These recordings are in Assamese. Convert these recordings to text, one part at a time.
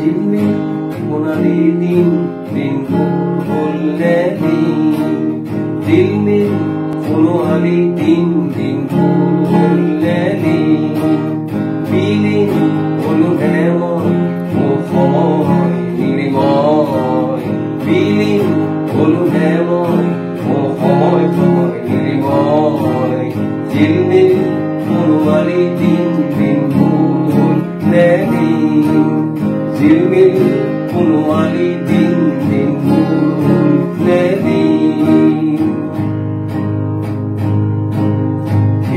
ঝিলমিল সোনালি দিন দিন বললে দিন ঝিলমিল সোনালি দিন দিন বললে দিন বিলীন হলো এমন ও সময় নির্ময় বিলীন হলো এমন ও সময় সময় নির্ময় ঝিলমিল সোনালি দিন দিন বললে দিন ঝিলমিল সোনালি দিন দিন বললে দিন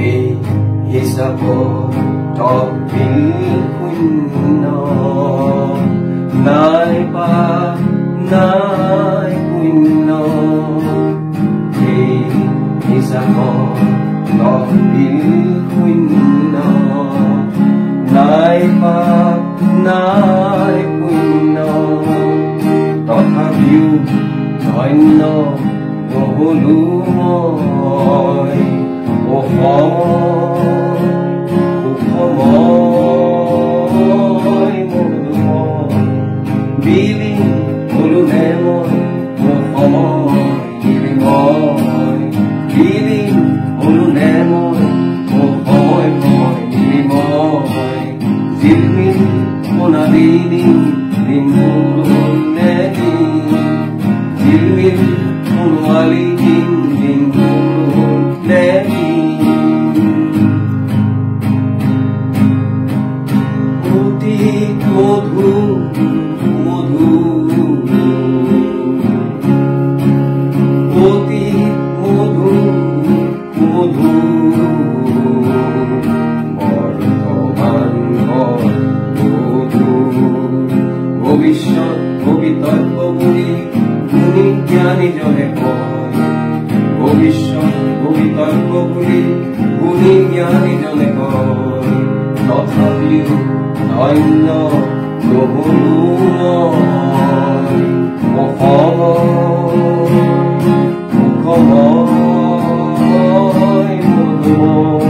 এই হিসাবত তকদিল শূন্য নাই পাপ নাই পুণ্য এই হিসাবত তকদিল শূন্য নাই পাপ নাই পুণ্য তথাপিও ধন্য নহলো মই সুখময় মধুময় বিলীন হলো মই সময় নিৰ্ময় বিলীন হলো মই সময় সময় নিৰ্ময় ঝিলমিল সোণালী দিন দিন বললে দিন ঝিলমিল সোণালী দিন দিন বললে দিন অতি মধু মধু অতি মধু মধু ভবিষ্যৎ ভবিতব্য বুলি গুণী জ্ঞানী জনে কয় ভবিষ্যৎ ভবিতব্য বুলি গুণী জ্ঞানী জনে কয় তথাপিও ধন্য নহলো মই সুখময় মধুময়